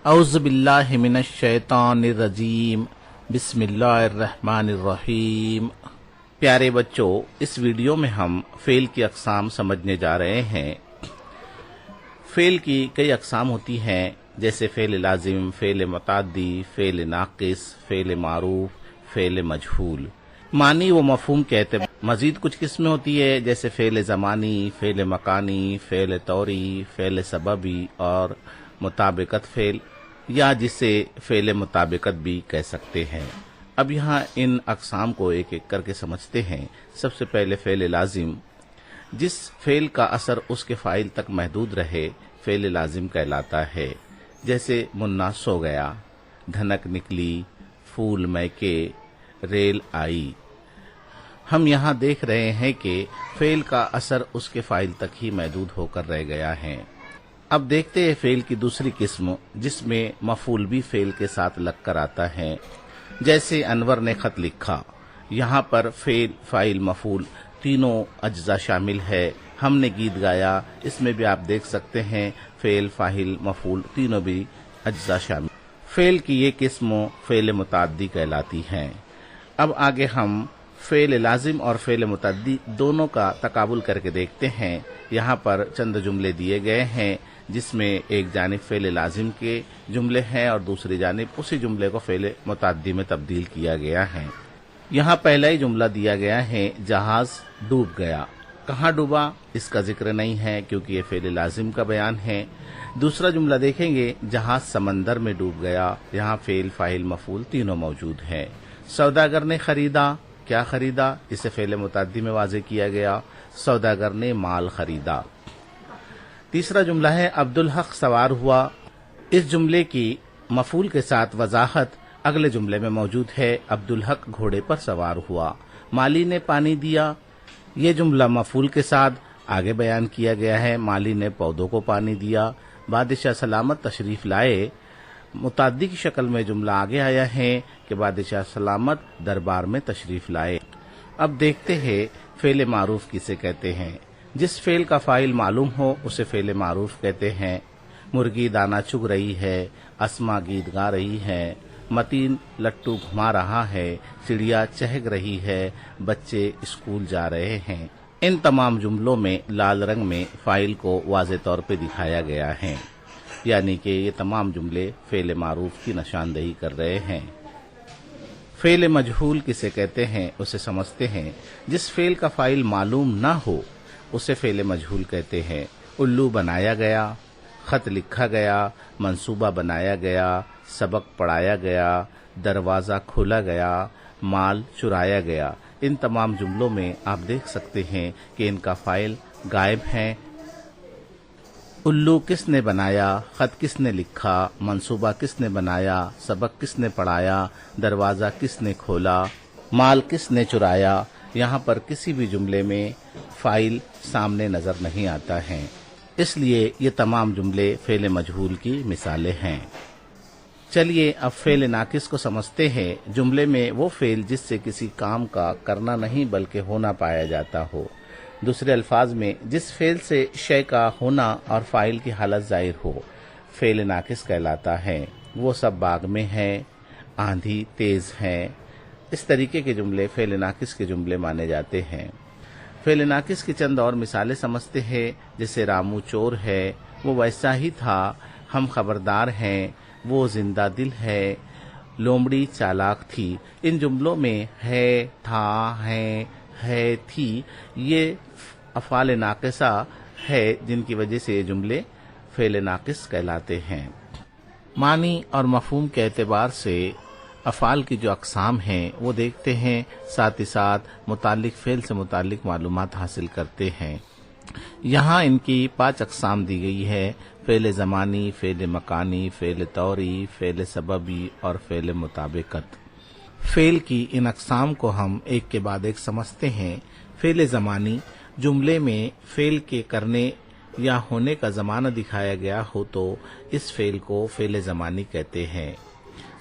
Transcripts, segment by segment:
اعوذ باللہ من الشیطان الرجیم بسم اللہ الرحمن الرحیم۔ پیارے بچوں، اس ویڈیو میں ہم فعل کی اقسام سمجھنے جا رہے ہیں۔ فعل کی کئی اقسام ہوتی ہیں، جیسے فعل لازم، فعل متعدی، فعل ناقص، فعل معروف، فعل مجہول۔ معنی و مفہوم کے اعتبار مزید کچھ قسمیں ہوتی ہے، جیسے فعل زمانی، فعل مکانی، فعل طوری، فعل سببی اور مطابقت فعل، یا جسے فعل مطابقت بھی کہہ سکتے ہیں۔ اب یہاں ان اقسام کو ایک ایک کر کے سمجھتے ہیں۔ سب سے پہلے فعل لازم، جس فعل کا اثر اس کے فاعل تک محدود رہے فعل لازم کہلاتا ہے، جیسے منا سو گیا، دھنک نکلی، پھول مہکے، ریل آئی۔ ہم یہاں دیکھ رہے ہیں کہ فعل کا اثر اس کے فاعل تک ہی محدود ہو کر رہ گیا ہے۔ اب دیکھتے ہیں فعل کی دوسری قسم، جس میں مفعول بھی فعل کے ساتھ لگ کر آتا ہے، جیسے انور نے خط لکھا۔ یہاں پر فعل، فاعل، مفعول تینوں اجزاء شامل ہے۔ ہم نے گیت گایا، اس میں بھی آپ دیکھ سکتے ہیں فعل، فاعل، مفعول تینوں بھی اجزاء شامل۔ فعل کی یہ قسم فعل متعدی کہلاتی ہیں۔ اب آگے ہم فعل لازم اور فعل متعدی دونوں کا تقابل کر کے دیکھتے ہیں۔ یہاں پر چند جملے دیے گئے ہیں، جس میں ایک جانب فعل لازم کے جملے ہیں اور دوسری جانب اسی جملے کو فعل متعدی میں تبدیل کیا گیا ہے۔ یہاں پہلا ہی جملہ دیا گیا ہے، جہاز ڈوب گیا۔ کہاں ڈوبا اس کا ذکر نہیں ہے، کیونکہ یہ فعل لازم کا بیان ہے۔ دوسرا جملہ دیکھیں گے، جہاز سمندر میں ڈوب گیا۔ یہاں فعل، فاعل، مفعول تینوں موجود ہیں۔ سوداگر نے خریدا، کیا خریدا؟ اسے فعل متعدی میں واضح کیا گیا، سوداگر نے مال خریدا۔ تیسرا جملہ ہے، عبدالحق سوار ہوا۔ اس جملے کی مفعول کے ساتھ وضاحت اگلے جملے میں موجود ہے، عبدالحق گھوڑے پر سوار ہوا۔ مالی نے پانی دیا، یہ جملہ مفعول کے ساتھ آگے بیان کیا گیا ہے، مالی نے پودوں کو پانی دیا۔ بادشاہ سلامت تشریف لائے، متعدی کی شکل میں جملہ آگے آیا ہے کہ بادشاہ سلامت دربار میں تشریف لائے۔ اب دیکھتے ہیں فعل معروف کسے کہتے ہیں۔ جس فعل کا فاعل معلوم ہو اسے فعل معروف کہتے ہیں۔ مرغی دانہ چگ رہی ہے، اسما گیت گا رہی ہے، متین لٹو گھما رہا ہے، چڑیا چہک رہی ہے، بچے اسکول جا رہے ہیں۔ ان تمام جملوں میں لال رنگ میں فاعل کو واضح طور پہ دکھایا گیا ہے، یعنی کہ یہ تمام جملے فعل معروف کی نشاندہی کر رہے ہیں۔ فعل مجہول کسے کہتے ہیں اسے سمجھتے ہیں۔ جس فعل کا فاعل معلوم نہ ہو اسے فعل مجہول کہتے ہیں۔ الو بنایا گیا، خط لکھا گیا، منصوبہ بنایا گیا، سبق پڑھایا گیا، دروازہ کھولا گیا، مال چرایا گیا۔ ان تمام جملوں میں آپ دیکھ سکتے ہیں کہ ان کا فاعل غائب ہے۔ الو کس نے بنایا، خط کس نے لکھا، منصوبہ کس نے بنایا، سبق کس نے پڑھایا، دروازہ کس نے کھولا، مال کس نے چرایا۔ یہاں پر کسی بھی جملے میں فاعل سامنے نظر نہیں آتا ہے، اس لیے یہ تمام جملے فعل مجہول کی مثالیں ہیں۔ چلیے اب فعل ناقص کو سمجھتے ہیں۔ جملے میں وہ فعل جس سے کسی کام کا کرنا نہیں بلکہ ہونا پایا جاتا ہو۔ دوسرے الفاظ میں جس فعل سے شے کا ہونا اور فاعل کی حالت ظاہر ہو فعل ناقص کہلاتا ہے۔ وہ سب باغ میں ہیں، آندھی تیز ہے۔ اس طریقے کے جملے فعل ناقص کے جملے مانے جاتے ہیں۔ فعل ناقص کی چند اور مثالیں سمجھتے ہیں، جیسے رامو چور ہے، وہ ویسا ہی تھا، ہم خبردار ہیں، وہ زندہ دل ہے، لومڑی چالاک تھی۔ ان جملوں میں ہے، تھا، ہے، تھی، یہ افعال ناقصہ ہے، جن کی وجہ سے یہ جملے فعل ناقص کہلاتے ہیں۔ معنی اور مفہوم کے اعتبار سے افعال کی جو اقسام ہیں وہ دیکھتے ہیں، ساتھ ہی ساتھ متعلق فعل سے متعلق معلومات حاصل کرتے ہیں۔ یہاں ان کی 5 اقسام دی گئی ہے، فعل زمانی، فعل مکانی، فعل طوری، فعل سببی اور فعل مطابقت۔ فعل کی ان اقسام کو ہم ایک کے بعد ایک سمجھتے ہیں۔ فعل زمانی، جملے میں فعل کے کرنے یا ہونے کا زمانہ دکھایا گیا ہو تو اس فعل کو فعل زمانی کہتے ہیں۔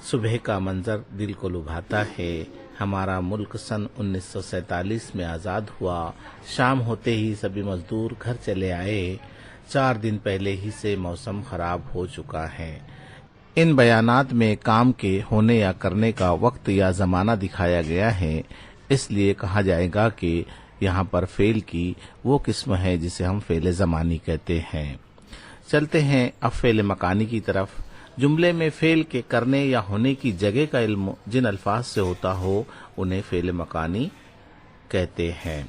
صبح کا منظر دل کو لبھاتا ہے، ہمارا ملک سن 1947 میں آزاد ہوا، شام ہوتے ہی سبھی مزدور گھر چلے آئے، 4 دن پہلے ہی سے موسم خراب ہو چکا ہے۔ ان بیانات میں کام کے ہونے یا کرنے کا وقت یا زمانہ دکھایا گیا ہے، اس لیے کہا جائے گا کہ یہاں پر فعل کی وہ قسم ہے جسے ہم فعل زمانی کہتے ہیں۔ چلتے ہیں اب فعل مکانی کی طرف۔ جملے میں فعل کے کرنے یا ہونے کی جگہ کا علم جن الفاظ سے ہوتا ہو انہیں فعل مکانی کہتے ہیں۔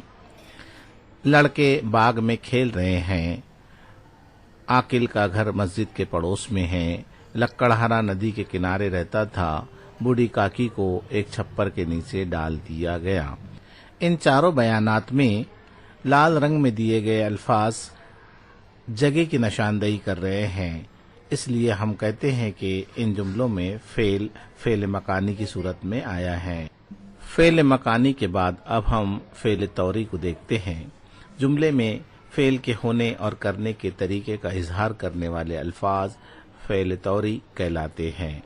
لڑکے باغ میں کھیل رہے ہیں، عاقل کا گھر مسجد کے پڑوس میں ہے، لکڑہارا ندی کے کنارے رہتا تھا، بوڑھی کاکی کو ایک چھپر کے نیچے ڈال دیا گیا۔ ان چاروں بیانات میں لال رنگ میں دیے گئے الفاظ جگہ کی نشاندہی کر رہے ہیں، اس لیے ہم کہتے ہیں کہ ان جملوں میں فعل مکانی کی صورت میں آیا ہے۔ فعل مکانی کے بعد اب ہم فعل طوری کو دیکھتے ہیں۔ جملے میں فعل کے ہونے اور کرنے کے طریقے کا اظہار کرنے والے الفاظ فعل طوری کہلاتے ہیں۔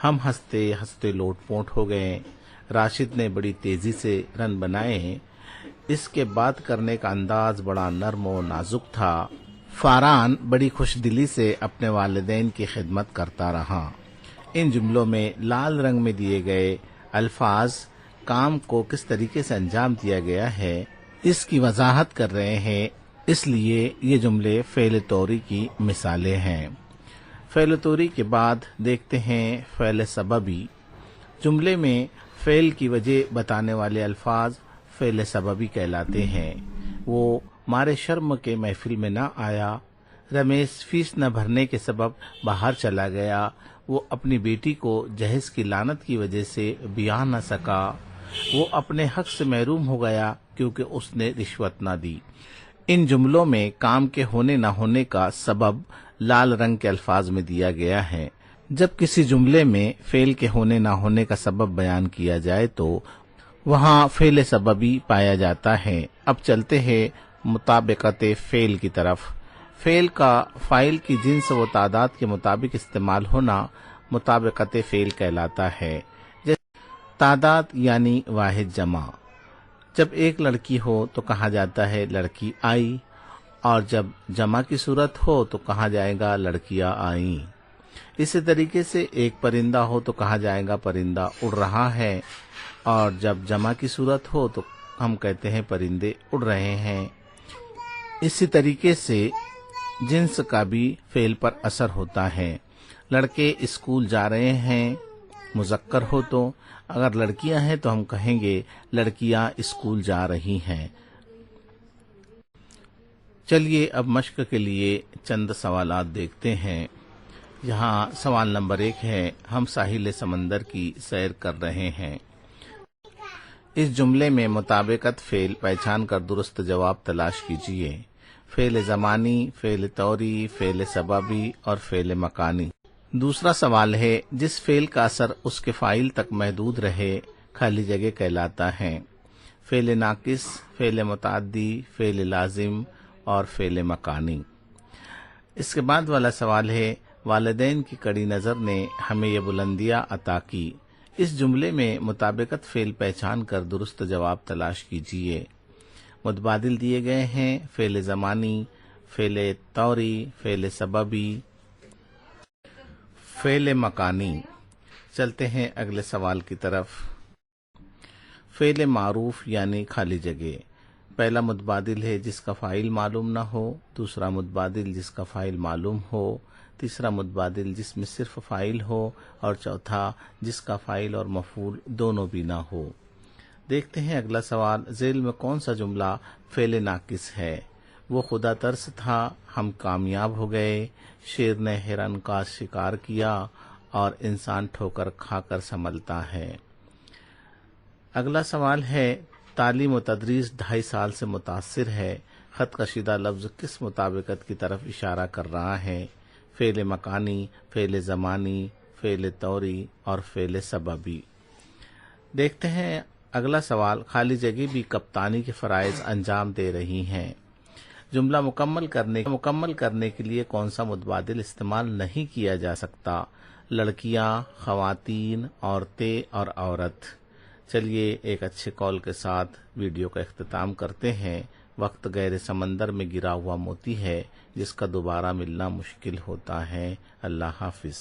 ہم ہنستے ہنستے لوٹ پوٹ ہو گئے، راشد نے بڑی تیزی سے رن بنائے، اس کے بات کرنے کا انداز بڑا نرم و نازک تھا، فاران بڑی خوش دلی سے اپنے والدین کی خدمت کرتا رہا۔ ان جملوں میں لال رنگ میں دیے گئے الفاظ کام کو کس طریقے سے انجام دیا گیا ہے اس کی وضاحت کر رہے ہیں، اس لیے یہ جملے فعل طوری کی مثالیں ہیں۔ فعل طوری کے بعد دیکھتے ہیں فعل سببی۔ جملے میں فعل کی وجہ بتانے والے الفاظ فعل سببی کہلاتے ہیں۔ وہ مارے شرم کے محفل میں نہ آیا، رمیش فیس نہ بھرنے کے سبب باہر چلا گیا، وہ اپنی بیٹی کو جہیز کی لعنت کی وجہ سے بیاہ نہ سکا، وہ اپنے حق سے محروم ہو گیا کیونکہ اس نے رشوت نہ دی۔ ان جملوں میں کام کے ہونے نہ ہونے کا سبب لال رنگ کے الفاظ میں دیا گیا ہے۔ جب کسی جملے میں فعل کے ہونے نہ ہونے کا سبب بیان کیا جائے تو وہاں فعل سببی پایا جاتا ہے۔ اب چلتے ہیں مطابقت فعل کی طرف۔ فعل کا فاعل کی جنس و تعداد کے مطابق استعمال ہونا مطابقت فعل کہلاتا ہے۔ جیسے تعداد یعنی واحد جمع، جب ایک لڑکی ہو تو کہا جاتا ہے لڑکی آئی، اور جب جمع کی صورت ہو تو کہا جائے گا لڑکیاں آئیں۔ اسی طریقے سے ایک پرندہ ہو تو کہا جائے گا پرندہ اڑ رہا ہے، اور جب جمع کی صورت ہو تو ہم کہتے ہیں پرندے اڑ رہے ہیں۔ اسی طریقے سے جنس کا بھی فعل پر اثر ہوتا ہے۔ لڑکے اسکول جا رہے ہیں مذکر ہو تو، اگر لڑکیاں ہیں تو ہم کہیں گے لڑکیاں اسکول جا رہی ہیں۔ چلیے اب مشق کے لیے چند سوالات دیکھتے ہیں۔ یہاں سوال نمبر 1 ہے، ہم ساحل سمندر کی سیر کر رہے ہیں۔ اس جملے میں مطابقت فعل پہچان کر درست جواب تلاش کیجیے۔ فعل زمانی، فعل طوری، فعل سببی اور فعل مکانی۔ دوسرا سوال ہے، جس فعل کا اثر اس کے فاعل تک محدود رہے خالی جگہ کہلاتا ہے۔ فعل ناقص، فعل متعدی، فعل لازم اور فعل مکانی۔ اس کے بعد والا سوال ہے، والدین کی کڑی نظر نے ہمیں یہ بلندیاں عطا کی۔ اس جملے میں مطابقت فعل پہچان کر درست جواب تلاش کیجیے۔ متبادل دیے گئے ہیں، فعل زمانی، فعل طوری، فعل سببی، فعل مکانی۔ چلتے ہیں اگلے سوال کی طرف۔ فعل معروف یعنی خالی جگہ۔ پہلا متبادل ہے جس کا فاعل معلوم نہ ہو، دوسرا متبادل جس کا فاعل معلوم ہو، تیسرا متبادل جس میں صرف فاعل ہو، اور چوتھا جس کا فاعل اور مفعول دونوں بھی نہ ہو۔ دیکھتے ہیں اگلا سوال، ذیل میں کون سا جملہ فعل ناقص ہے؟ وہ خدا ترس تھا، ہم کامیاب ہو گئے، شیر نے ہرن کا شکار کیا، اور انسان ٹھوکر کھا کر سنبھلتا ہے۔ اگلا سوال ہے، تعلیم و تدریس 2.5 سال سے متاثر ہے، خط کشیدہ لفظ کس مطابقت کی طرف اشارہ کر رہا ہے؟ فعل مکانی، فعل زمانی، فعل طوری اور فعل سببی۔ دیکھتے ہیں اگلا سوال، خالی جگہ بھی کپتانی کے فرائض انجام دے رہی ہیں۔ جملہ مکمل کرنے کے لیے کون سا متبادل استعمال نہیں کیا جا سکتا؟ لڑکیاں، خواتین، عورتیں اور عورت۔ چلیے ایک اچھے قول کے ساتھ ویڈیو کا اختتام کرتے ہیں۔ وقت گہرے سمندر میں گرا ہوا موتی ہے جس کا دوبارہ ملنا مشکل ہوتا ہے۔ اللہ حافظ۔